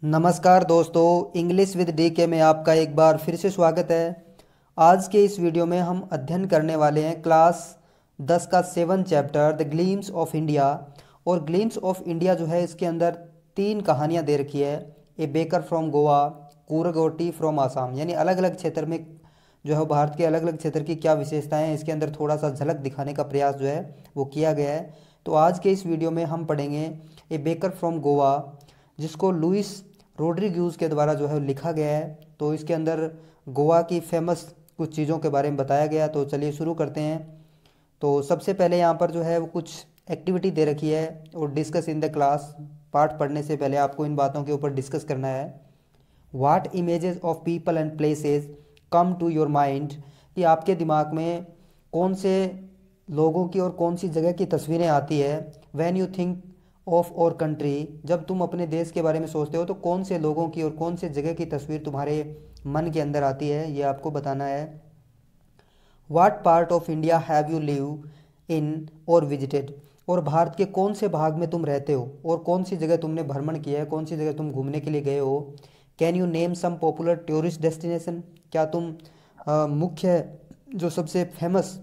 नमस्कार दोस्तों, English with DK में आपका एक बार फिर से स्वागत है। आज के इस वीडियो में हम अध्ययन करने वाले हैं क्लास 10 का 7 chapter the glimpse of India. और ग्लिम्स ऑफ इंडिया जो है इसके अंदर 3 कहानियां दे रखी है। ए बेकर फ्रॉम गोवा, कूरगोटी फ्रॉम आसाम, यानी अलग अलग क्षेत्र में जो है भारत के अलग अलग क्षेत्र की क्या विशेषताएं हैं इसके अंदर थोड़ा सा झलक दिखाने का प्रयास जो है वो किया गया है। तो आज के इस वीडियो में हम पढ़ेंगे ए बेकर फ्रॉम गोवा, जिसको लुइस रोड्रिग्यूज के द्वारा जो है लिखा गया है। तो इसके अंदर गोवा की फेमस कुछ चीज़ों के बारे में बताया गया। तो चलिए शुरू करते हैं। तो सबसे पहले यहाँ पर जो है वो कुछ एक्टिविटी दे रखी है और डिस्कस इन द क्लास। पाठ पढ़ने से पहले आपको इन बातों के ऊपर डिस्कस करना है। What images of people and places come to your mind, कि आपके दिमाग में कौन से लोगों की और कौन सी जगह की तस्वीरें आती है। व्हेन यू थिंक ऑफ और कंट्री, जब तुम अपने देश के बारे में सोचते हो तो कौन से लोगों की और कौन से जगह की तस्वीर तुम्हारे मन के अंदर आती है, ये आपको बताना है। What part of India have you live in और विजिटेड, और भारत के कौन से भाग में तुम रहते हो और कौन सी जगह तुमने भ्रमण किया है, कौन सी जगह तुम घूमने के लिए गए हो। Can you name some popular tourist destination, क्या तुम मुख्य जो सबसे फेमस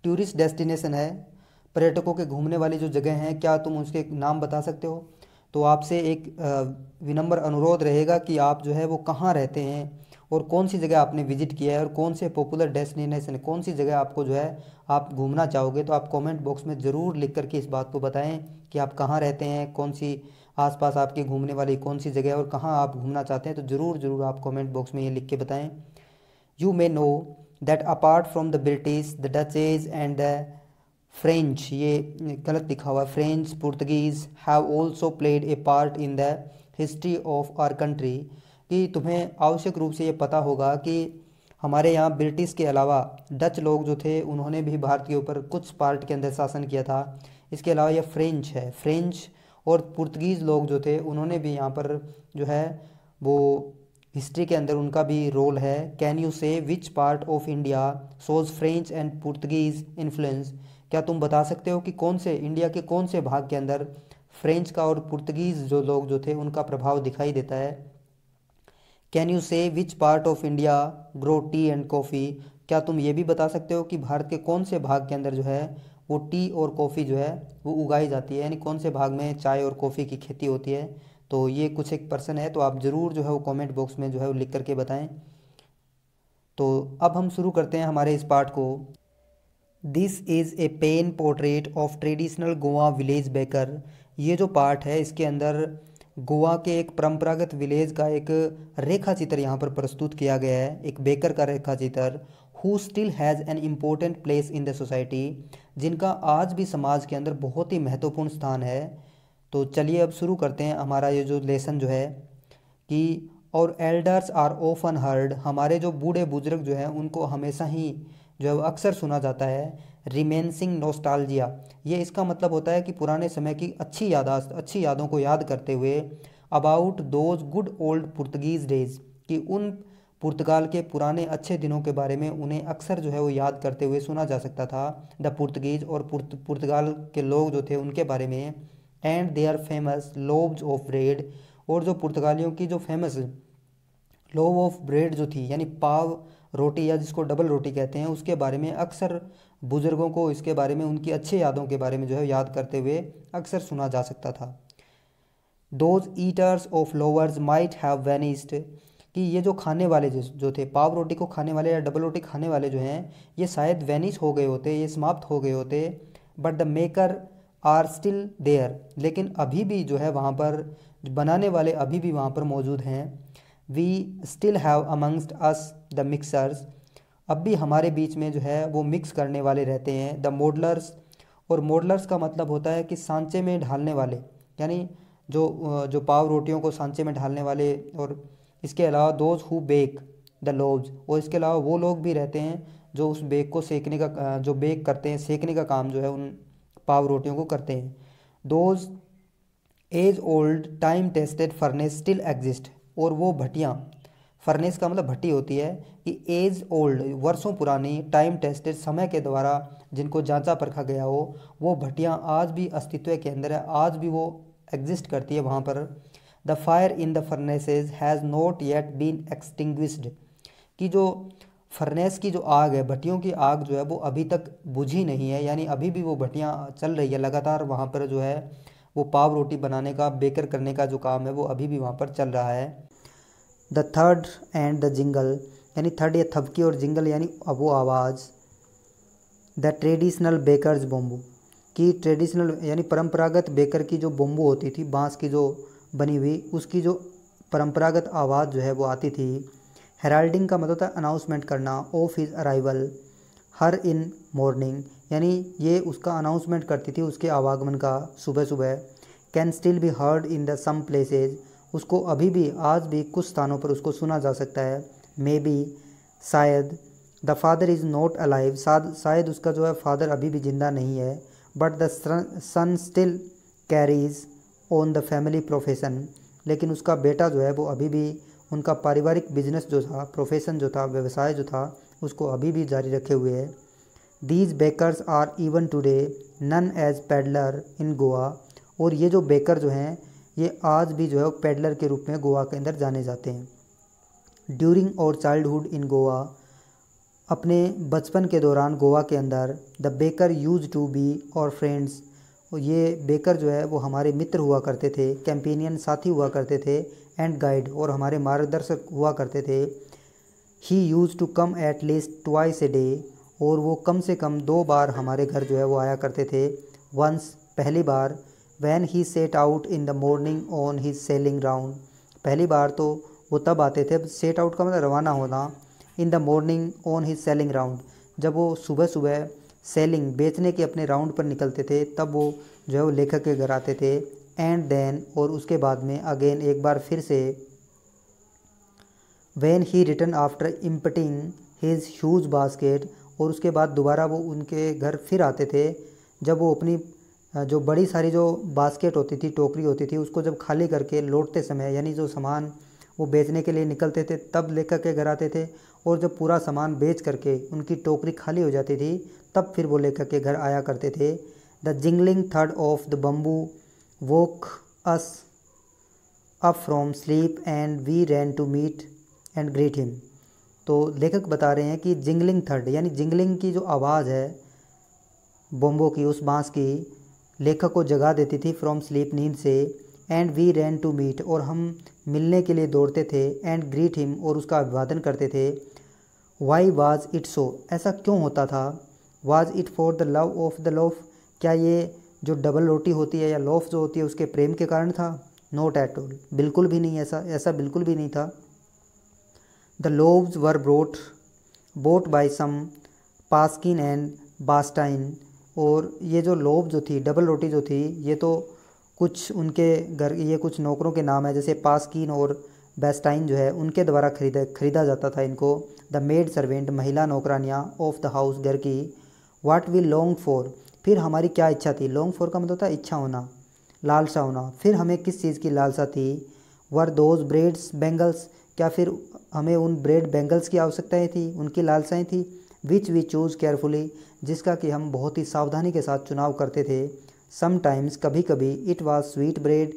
टूरिस्ट डेस्टिनेशन है, पर्यटकों के घूमने वाली जो जगह हैं, क्या तुम उसके नाम बता सकते हो। तो आपसे एक विनम्र अनुरोध रहेगा कि आप जो है वो कहाँ रहते हैं और कौन सी जगह आपने विजिट किया है और कौन से पॉपुलर डेस्टिनेशन, कौन सी जगह आपको जो है आप घूमना चाहोगे। तो आप कमेंट बॉक्स में ज़रूर लिख करके इस बात को बताएं कि आप कहाँ रहते हैं, कौन सी आसपास आपकी घूमने वाली कौन सी जगह है और कहाँ आप घूमना चाहते हैं। तो ज़रूर ज़रूर आप कमेंट बॉक्स में ये लिख के बताएं। You may know that apart from the British, the Dutches and the French, ये गलत लिखा हुआ, French Portuguese have also played a part in the history of our country, कि तुम्हें आवश्यक रूप से ये पता होगा कि हमारे यहाँ ब्रिटिश के अलावा डच लोग जो थे उन्होंने भी भारत के ऊपर कुछ पार्ट के अंदर शासन किया था। इसके अलावा ये फ्रेंच है, फ्रेंच और पुर्तगीज़ लोग जो थे उन्होंने भी यहाँ पर जो है वो हिस्ट्री के अंदर उनका भी रोल है। कैन यू से which part of India shows French and Portuguese influence, क्या तुम बता सकते हो कि कौन से इंडिया के कौन से भाग के अंदर फ्रेंच का और पुर्तगीज़ जो लोग जो थे उनका प्रभाव दिखाई देता है। कैन यू से which part of India grow T and coffee, क्या तुम ये भी बता सकते हो कि भारत के कौन से भाग के अंदर जो है वो टी और कॉफ़ी जो है वो उगाई जाती है, यानी कौन से भाग में चाय और कॉफ़ी की खेती होती है। तो ये कुछ एक पर्सन है, तो आप ज़रूर जो है वो कमेंट बॉक्स में जो है वो लिख करके बताएं। तो अब हम शुरू करते हैं हमारे इस पाठ को। This is a pen portrait of traditional Goa village baker, ये जो पार्ट है इसके अंदर गोवा के एक परंपरागत विलेज का एक रेखा चित्र यहाँ पर प्रस्तुत किया गया है, एक बेकर का रेखा चित्र। Who still has an important place in the society, जिनका आज भी समाज के अंदर बहुत ही महत्वपूर्ण स्थान है। तो चलिए अब शुरू करते हैं हमारा ये जो लेसन जो है कि और एल्डर्स आर ऑफन हर्ड, हमारे जो बूढ़े बुजुर्ग जो हैं उनको हमेशा ही जो है वो अक्सर सुना जाता है। रिमेंसिंग नोस्टाल्जिया, ये इसका मतलब होता है कि पुराने समय की अच्छी यादाश्त, अच्छी यादों को याद करते हुए। About those good old Portuguese days, कि उन पुर्तगाल के पुराने अच्छे दिनों के बारे में उन्हें अक्सर जो है वो याद करते हुए सुना जा सकता था। द पुर्तगीज, और पुर्तगाल के लोग जो थे उनके बारे में। And they are famous loaves of bread, और जो पुर्तगालियों की जो फेमस लोव ऑफ ब्रेड जो थी, यानी पाव रोटी या जिसको डबल रोटी कहते हैं, उसके बारे में अक्सर बुज़ुर्गों को इसके बारे में उनकी अच्छी यादों के बारे में जो है याद करते हुए अक्सर सुना जा सकता था। Those eaters of louvers might have vanished, कि ये जो खाने वाले जो थे पाव रोटी को खाने वाले या डबल रोटी खाने वाले जो हैं ये शायद वैनिश हो गए होते, ये समाप्त हो गए होते। But the maker are still there, लेकिन अभी भी जो है वहाँ पर बनाने वाले अभी भी वहाँ पर मौजूद हैं। We still have amongst us the mixers, अब भी हमारे बीच में जो है वो मिक्स करने वाले रहते हैं। द मॉडलर्स, और मॉडलर्स का मतलब होता है कि सांचे में ढालने वाले, यानी जो पाव रोटियों को सांचे में ढालने वाले। और इसके अलावा those who bake the loaves, और इसके अलावा वो लोग भी रहते हैं जो उस बेक को सेकने का जो बेक करते हैं, सेकने का काम जो है उन पाव रोटियों को करते हैं। Those age old time tested furnace still exist, और वो भट्टियाँ, फर्नेस का मतलब भट्टी होती है, कि एज ओल्ड वर्षों पुरानी, टाइम टेस्टेड समय के द्वारा जिनको जांचा परखा गया हो, वो भट्टियाँ आज भी अस्तित्व के अंदर है, आज भी वो एग्जिस्ट करती है वहाँ पर। The fire in the furnaces has not yet been extinguished, कि जो फर्नेस की जो आग है, भट्टियों की आग जो है वो अभी तक बुझी नहीं है, यानी अभी भी वो भट्टियाँ चल रही है लगातार। वहाँ पर जो है वो पाव रोटी बनाने का, बेकर करने का जो काम है वो अभी भी वहाँ पर चल रहा है। The third and the jingle, यानी थर्ड या थपकी और जिंगल यानी वो आवाज़। द ट्रेडिशनल बेकर्स बोम्बू, की ट्रेडिशनल यानी परंपरागत बेकर की जो बोम्बू होती थी, बांस की जो बनी हुई, उसकी जो परंपरागत आवाज़ जो है वो आती थी। हेराल्डिंग का मतलब था अनाउंसमेंट करना, of his arrival her in morning, यानी ये उसका अनाउंसमेंट करती थी उसके आवागमन का सुबह सुबह। Can still be heard in the some places, उसको अभी भी आज भी कुछ स्थानों पर उसको सुना जा सकता है। मे बी शायद। The father is not alive, शायद उसका जो है फादर अभी भी ज़िंदा नहीं है। But the son still carries on the family profession, लेकिन उसका बेटा जो है वो अभी भी उनका पारिवारिक बिजनेस जो था, प्रोफेशन जो था, व्यवसाय जो था, उसको अभी भी जारी रखे हुए है। These bakers are even today known as peddler in Goa, और ये जो बेकर जो हैं ये आज भी जो है पेडलर के रूप में गोवा के अंदर जाने जाते हैं। ड्यूरिंग और चाइल्डहुड इन गोवा, अपने बचपन के दौरान गोवा के अंदर, the baker use to be our friends, ये बेकर जो है वो हमारे मित्र हुआ करते थे, कैंपेनियन साथी हुआ करते थे, एंड गाइड और हमारे मार्गदर्शक हुआ करते थे। He use to come at least twice a day, और वो कम से कम 2 बार हमारे घर जो है वो आया करते थे। वंस, पहली बार। When he set out in the morning on his selling round, पहली बार तो वो तब आते थे, सेट आउट का मतलब रवाना होना, इन the morning on his selling round, जब वो सुबह सुबह सेलिंग बेचने के अपने राउंड पर निकलते थे तब वो जो है वो लेखक के घर आते थे। एंड देन, और उसके बाद में अगेन एक बार फिर से। When he return after emptying his huge basket, और उसके बाद दोबारा वो उनके घर फिर आते थे जब वो अपनी जो बड़ी सारी जो बास्केट होती थी, टोकरी होती थी, उसको जब खाली करके लौटते समय, यानी जो सामान वो बेचने के लिए निकलते थे तब लेखक के घर आते थे, और जब पूरा सामान बेच करके उनकी टोकरी खाली हो जाती थी तब फिर वो लेखक के घर आया करते थे। द जिंगलिंग थर्ड of the bamboo woke us up from sleep and we ran to meet and greet him. तो लेखक बता रहे हैं कि जिंगलिंग थर्ड, यानी जिंगलिंग की जो आवाज़ है बोम्बो की, उस बांस की, लेखक को जगा देती थी फ्रॉम स्लीप, नींद से। And we ran to meet, और हम मिलने के लिए दौड़ते थे। एंड ग्रीट हिम, और उसका अभिवादन करते थे। वाई वाज इट सो, ऐसा क्यों होता था। Was it for the love of the loaf, क्या ये जो डबल रोटी होती है या लोफ जो होती है उसके प्रेम के कारण था। नोट एट ऑल, बिल्कुल भी नहीं, ऐसा बिल्कुल भी नहीं था। The loaves were bought by some पास्किन एंड बास्टाइन, और ये जो लोव जो थी, डबल रोटी जो थी, ये तो कुछ उनके घर, ये कुछ नौकरों के नाम है, जैसे पास्किन और बेस्टाइन जो है उनके द्वारा खरीदा जाता था इनको। द मेड सर्वेंट, महिला नौकरानियाँ, ऑफ द हाउस, घर की। व्हाट वी लॉन्ग फॉर, फिर हमारी क्या इच्छा थी। लॉन्ग फॉर का मतलब होता है इच्छा होना, लालसा होना। फिर हमें किस चीज़ की लालसा थी। वर दोज ब्रेड्स बेंगल्स, क्या फिर हमें उन ब्रेड बेंगल्स की आवश्यकताएँ थी, उनकी लालसाएँ थी। विच वी चूज़ केयरफुली, जिसका कि हम बहुत ही सावधानी के साथ चुनाव करते थे। समटाइम्स, कभी कभी। It was sweet bread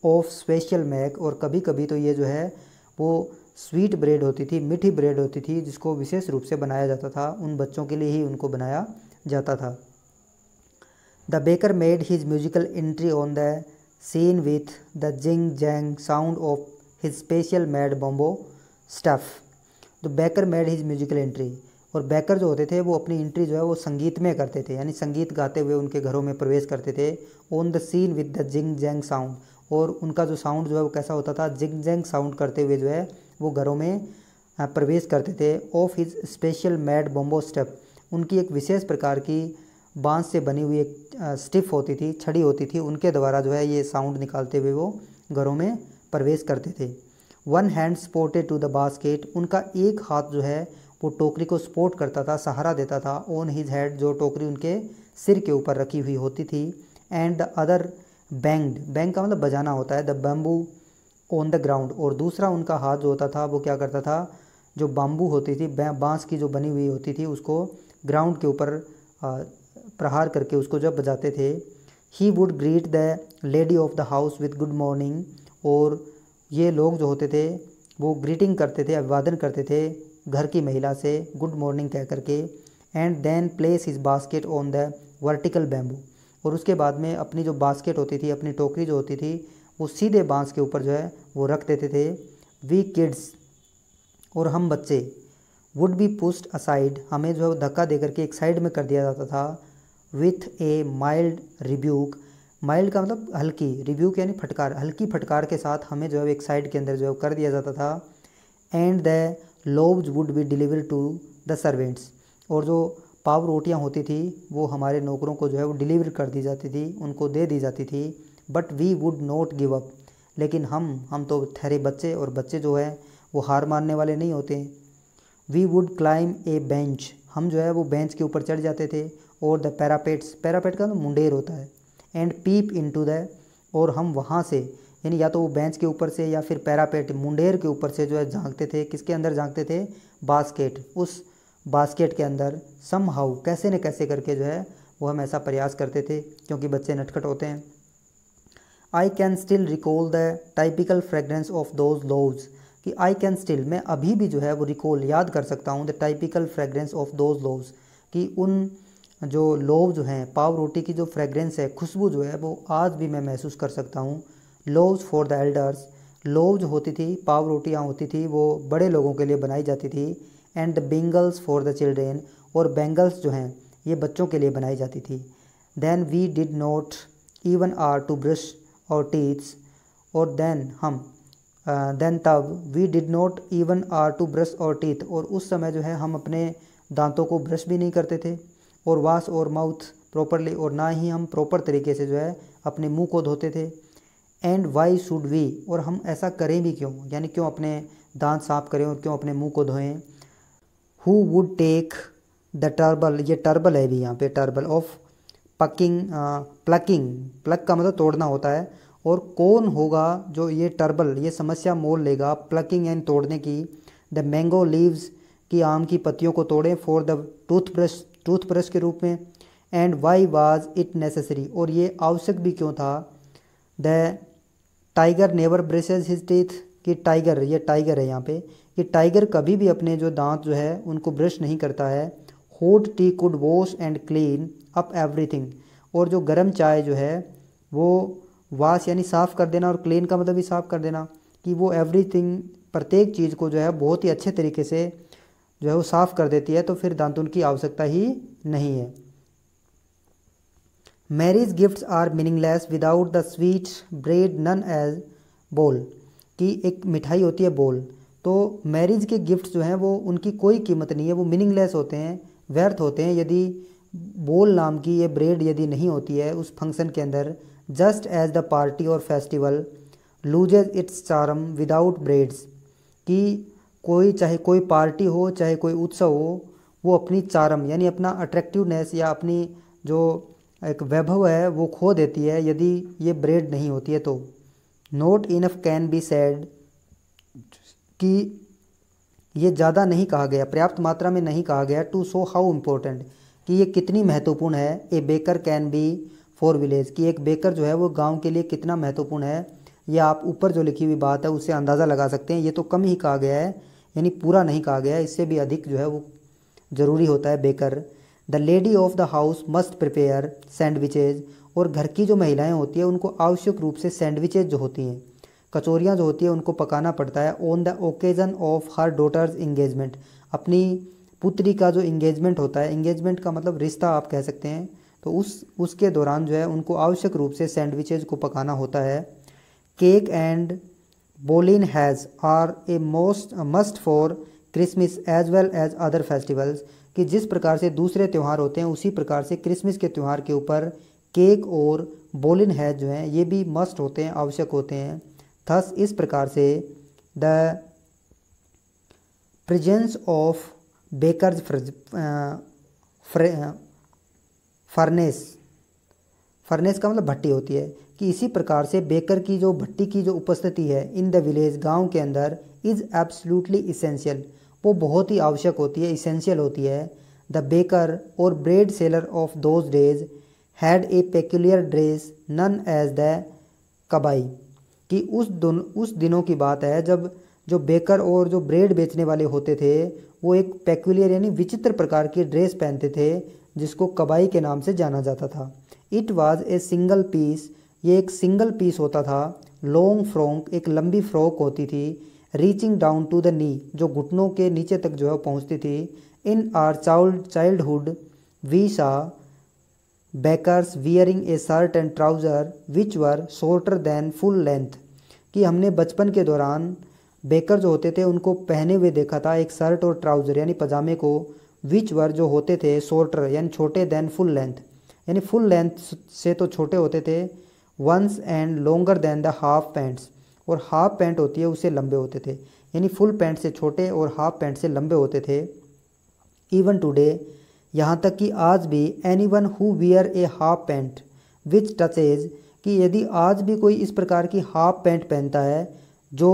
of special make, और कभी कभी तो ये जो है वो स्वीट ब्रेड होती थी, मीठी ब्रेड होती थी, जिसको विशेष रूप से बनाया जाता था, उन बच्चों के लिए ही उनको बनाया जाता था। The baker made his musical entry on the scene with the jing jang sound of his special made bamboo staff. The baker made his musical entry, और बेकर जो होते थे वो अपनी एंट्री जो है वो संगीत में करते थे, यानी संगीत गाते हुए उनके घरों में प्रवेश करते थे। On the scene with the jing jang sound, और उनका जो साउंड जो है वो कैसा होता था, जिंग जैंग साउंड करते हुए जो है वो घरों में प्रवेश करते थे। Of his special made bamboo step, उनकी एक विशेष प्रकार की बांस से बनी हुई एक स्टिफ होती थी, छड़ी होती थी, उनके द्वारा जो है ये साउंड निकालते हुए वो घरों में प्रवेश करते थे। One hand supported to the basket, उनका एक हाथ जो है वो टोकरी को सपोर्ट करता था, सहारा देता था। ऑन हिज हेड, जो टोकरी उनके सिर के ऊपर रखी हुई होती थी। And the other banged, bang का मतलब बजाना होता है, the bamboo on the ground, और दूसरा उनका हाथ जो होता था वो क्या करता था, जो बाम्बू होती थी, बांस की जो बनी हुई होती थी, उसको ग्राउंड के ऊपर प्रहार करके उसको जब बजाते थे। He would greet the lady of the house with good morning, और ये लोग जो होते थे वो ग्रीटिंग करते थे, अभिवादन करते थे घर की महिला से गुड मॉर्निंग कह करके। And then place his basket on the vertical bamboo, और उसके बाद में अपनी जो बास्केट होती थी, अपनी टोकरी जो होती थी, वो सीधे बांस के ऊपर जो है वो रख देते थे। वी किड्स, और हम बच्चे, वुड बी पुस्ड असाइड, हमें जो है धक्का दे करके एक साइड में कर दिया जाता था। With A mild rebuke, mild का मतलब हल्की, रिब्यूक यानी फटकार, हल्की फटकार के साथ हमें जो है एक साइड के अंदर जो है कर दिया जाता था। And the loaves would be deliver to the servants, और जो पाव रोटियां होती थी वो हमारे नौकरों को जो है वो डिलीवर कर दी जाती थी, उनको दे दी जाती थी। But we would not give up, लेकिन हम तो ठहरे बच्चे, और बच्चे जो है वो हार मानने वाले नहीं होते। We would climb a bench, हम जो है वो बेंच के ऊपर चढ़ जाते थे। और द पैरापेट्स, पैरापेट का तो मुंडेर होता है। एंड पीप इनटू द, और हम वहाँ से यानी या तो वो बेंच के ऊपर से या फिर पैरापेट मुंडेर के ऊपर से जो है झांकते थे। किसके अंदर झांकते थे? बास्केट, उस बास्केट के अंदर सम हाउ, कैसे न कैसे करके जो है वो हम ऐसा प्रयास करते थे, क्योंकि बच्चे नटखट होते हैं। I can still recall the typical fragrance of those loaves, कि आई कैन स्टिल, मैं अभी भी जो है वो रिकॉल, याद कर सकता हूँ, the typical fragrance of those loaves, कि उन जो लोव जो हैं, पाव रोटी की जो फ्रेगरेंस है, खुशबू जो है वो आज भी मैं महसूस कर सकता हूँ। Loaves for the elders, loaf जो होती थी, पाव रोटियाँ होती थी, वो बड़े लोगों के लिए बनाई जाती थी। And the bangles for the children, और बेंगल्स जो हैं ये बच्चों के लिए बनाई जाती थी। Then we did not even are to brush our teeths, और देन तब we did not even are to brush our teeth, और उस समय जो है हम अपने दांतों को ब्रश भी नहीं करते थे, और वाश और माउथ प्रॉपरली, और ना ही हम प्रॉपर तरीके से जो है अपने मुंह को धोते थे। एंड वाई शुड वी, और हम ऐसा करें भी क्यों, यानी क्यों अपने दांत साफ करें और क्यों अपने मुंह को धोएं। Who would take the trouble, ये टर्बल है भी यहाँ पे, टर्बल ऑफ प्लकिंग, प्लक का मतलब तोड़ना होता है, और कौन होगा जो ये टर्बल, ये समस्या मोल लेगा प्लकिंग यानी तोड़ने की। द मैंगो लीव्स, की आम की पत्तियों को तोड़ें, फॉर द टूथब्रश के रूप में। And why was it necessary, और ये आवश्यक भी क्यों था। The tiger never brushes his teeth, कि टाइगर, ये टाइगर है यहाँ पे, कि टाइगर कभी भी अपने जो दांत जो है उनको ब्रश नहीं करता है। Hot T could wash and clean up everything, और जो गर्म चाय जो है वो वॉश यानी साफ़ कर देना, और क्लीन का मतलब भी साफ़ कर देना, कि वो एवरीथिंग, प्रत्येक चीज़ को जो है बहुत ही अच्छे तरीके से जो है वो साफ़ कर देती है, तो फिर दांतुन की आवश्यकता ही नहीं है। Marriage gifts are meaningless without the sweet bread known as bol, कि एक मिठाई होती है बोल, तो मैरिज के गिफ्ट्स जो हैं वो उनकी कोई कीमत नहीं है, वो मीनिंगलेस होते हैं, व्यर्थ होते हैं यदि बोल नाम की ये ब्रेड यदि नहीं होती है उस फंक्शन के अंदर। जस्ट एज द पार्टी और festival loses it's charm without breads, कि कोई, चाहे कोई पार्टी हो चाहे कोई उत्सव हो, वो अपनी चार्म यानी अपना अट्रैक्टिवनेस या अपनी जो एक वैभव है वो खो देती है यदि ये ब्रेड नहीं होती है तो। Note enough can be said, कि ये ज़्यादा नहीं कहा गया, पर्याप्त मात्रा में नहीं कहा गया, टू शो हाउ इम्पोर्टेंट, कि ये कितनी महत्वपूर्ण है। A baker can be for village, कि एक बेकर जो है वो गांव के लिए कितना महत्वपूर्ण है, ये आप ऊपर जो लिखी हुई बात है उससे अंदाज़ा लगा सकते हैं। ये तो कम ही कहा गया है, यानी पूरा नहीं कहा गया है, इससे भी अधिक जो है वो ज़रूरी होता है baker. The lady of the house must prepare sandwiches, और घर की जो महिलाएं होती हैं उनको आवश्यक रूप से सैंडविचेज जो होती हैं, कचौरियाँ जो होती है उनको पकाना पड़ता है। On the occasion of her daughter's engagement, अपनी पुत्री का जो इंगेजमेंट होता है, इंगेजमेंट का मतलब रिश्ता आप कह सकते हैं, तो उसके दौरान जो है उनको आवश्यक रूप से सैंडविचेज को पकाना होता है। Cake and bolinhas are a must for Christmas as well as other festivals, कि जिस प्रकार से दूसरे त्यौहार होते हैं उसी प्रकार से क्रिसमस के त्यौहार के ऊपर केक और बोलिन हैज़ जो हैं ये भी मस्ट होते हैं, आवश्यक होते हैं। थस इस प्रकार से the presence of bakers furnace का मतलब भट्टी होती है, कि इसी प्रकार से बेकर की जो भट्टी की जो उपस्थिति है इन द विलेज, गांव के अंदर, इज़ एब्सोल्युटली इसेंशियल, वो बहुत ही आवश्यक होती है, इसेंशियल होती है। The baker or bread seller of those days had a peculiar dress known as the kabai, कि उस दिनों की बात है जब जो बेकर और जो ब्रेड बेचने वाले होते थे वो एक पेक्यूलियर यानी विचित्र प्रकार की ड्रेस पहनते थे जिसको कबाई के नाम से जाना जाता था। It was a single piece, ये एक सिंगल पीस होता था। लॉन्ग फ्रॉक, एक लंबी फ्रॉक होती थी। Reaching down to the knee, जो घुटनों के नीचे तक जो है पहुंचती थी। In our childhood we saw bakers wearing a shirt and trouser which were shorter than full length, कि हमने बचपन के दौरान बेकर जो होते थे उनको पहने हुए देखा था एक शर्ट और ट्राउज़र यानी पजामे को, विच वर जो होते थे शॉर्टर यानी छोटे देन फुल लेंथ, यानी फुल लेंथ से तो छोटे होते थे। Once and longer than the half pants, और हाफ पैंट होती है उससे लंबे होते थे, यानी फुल पैंट से छोटे और हाफ पैंट से लंबे होते थे। इवन टुडे, यहाँ तक कि आज भी, any one who wear A half pant which touches, कि यदि आज भी कोई इस प्रकार की हाफ पैंट पहनता है जो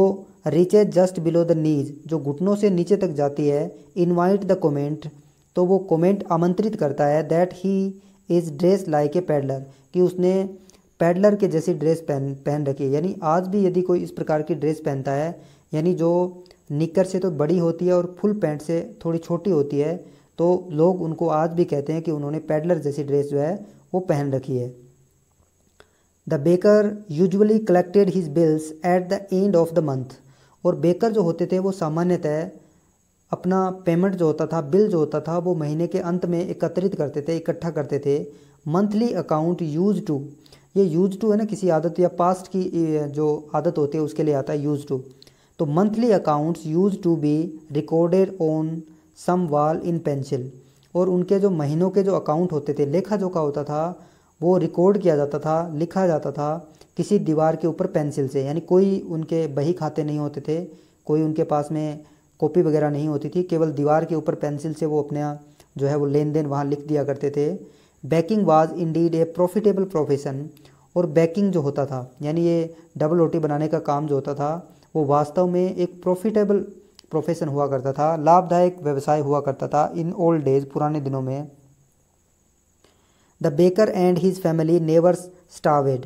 reaches just below the knees, जो घुटनों से नीचे तक जाती है, इनवाइट द कमेंट, तो वो कमेंट आमंत्रित करता है that he is dress like a peddler, कि उसने पैडलर के जैसी ड्रेस पहन रखी है। यानी आज भी यदि कोई इस प्रकार की ड्रेस पहनता है, यानी जो निक्कर से तो बड़ी होती है और फुल पैंट से थोड़ी छोटी होती है, तो लोग उनको आज भी कहते हैं कि उन्होंने पैडलर जैसी ड्रेस जो है वो पहन रखी है। The baker usually collected his bills at the end of the month, और बेकर जो होते थे वो सामान्यतः अपना पेमेंट जो होता था, बिल जो होता था, वो महीने के अंत में एकत्रित करते थे, इकट्ठा करते थे। मंथली अकाउंट यूज टू, ये यूज टू है ना किसी आदत या पास्ट की जो आदत होती है उसके लिए आता है यूज टू। तो monthly accounts used to be recorded on some wall in pencil, और उनके जो महीनों के जो अकाउंट होते थे, लेखा जोखा होता था, वो रिकॉर्ड किया जाता था, लिखा जाता था किसी दीवार के ऊपर पेंसिल से। यानी कोई उनके बही खाते नहीं होते थे, कोई उनके पास में कॉपी वगैरह नहीं होती थी, केवल दीवार के ऊपर पेंसिल से वो अपना जो है वो लेन देन वहाँ लिख दिया करते थे। Baking was Indeed A profitable profession, और बेकिंग जो होता था यानी ये डबल रोटी बनाने का काम जो होता था वो वास्तव में एक प्रॉफिटेबल प्रोफेशन हुआ करता था, लाभदायक व्यवसाय हुआ करता था इन ओल्ड डेज, पुराने दिनों में। The baker and his family never starved,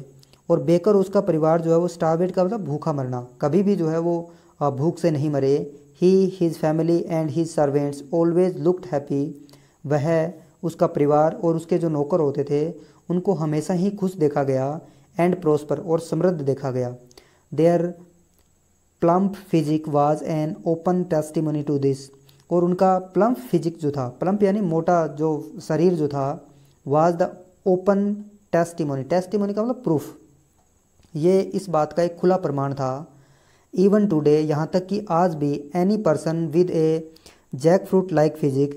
और बेकर और उसका परिवार जो है वो स्टार्वेड का मतलब भूखा मरना, कभी भी जो है वो भूख से नहीं मरे। He his family and his servants always looked happy, वह उसका परिवार और उसके जो नौकर होते थे उनको हमेशा ही खुश देखा गया। एंड प्रोस्पर, और समृद्ध देखा गया। Their plump physique was an open testimony to this, और उनका प्लम्प फिजिक जो था, प्लम्प यानी मोटा जो शरीर जो था, was the open testimony, testimony का मतलब प्रूफ, ये इस बात का एक खुला प्रमाण था। इवन टुडे, यहाँ तक कि आज भी, any person with a jackfruit like physique,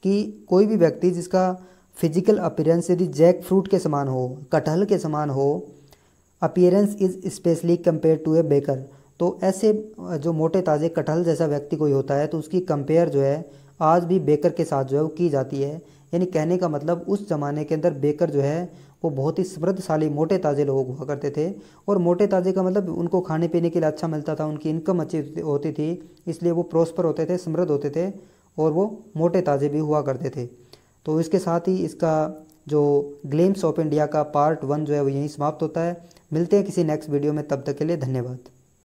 कि कोई भी व्यक्ति जिसका फिजिकल अपीयरेंस यदि जैक फ्रूट के समान हो, कटहल के समान हो, appearance is specially compare to a baker, तो ऐसे जो मोटे ताज़े कटहल जैसा व्यक्ति कोई होता है तो उसकी कंपेयर जो है आज भी बेकर के साथ जो है वो की जाती है। यानी कहने का मतलब उस ज़माने के अंदर बेकर जो है वो बहुत ही समृद्धशाली मोटे ताज़े लोग हुआ करते थे, और मोटे ताज़े का मतलब उनको खाने पीने के लिए अच्छा मिलता था, उनकी इनकम अच्छी होती थी, इसलिए वो प्रोस्पर होते थे, समृद्ध होते थे, और वो मोटे ताज़े भी हुआ करते थे। तो इसके साथ ही इसका जो ग्लिम्स ऑफ इंडिया का पार्ट 1 जो है वो यहीं समाप्त होता है। मिलते हैं किसी नेक्स्ट वीडियो में, तब तक के लिए धन्यवाद।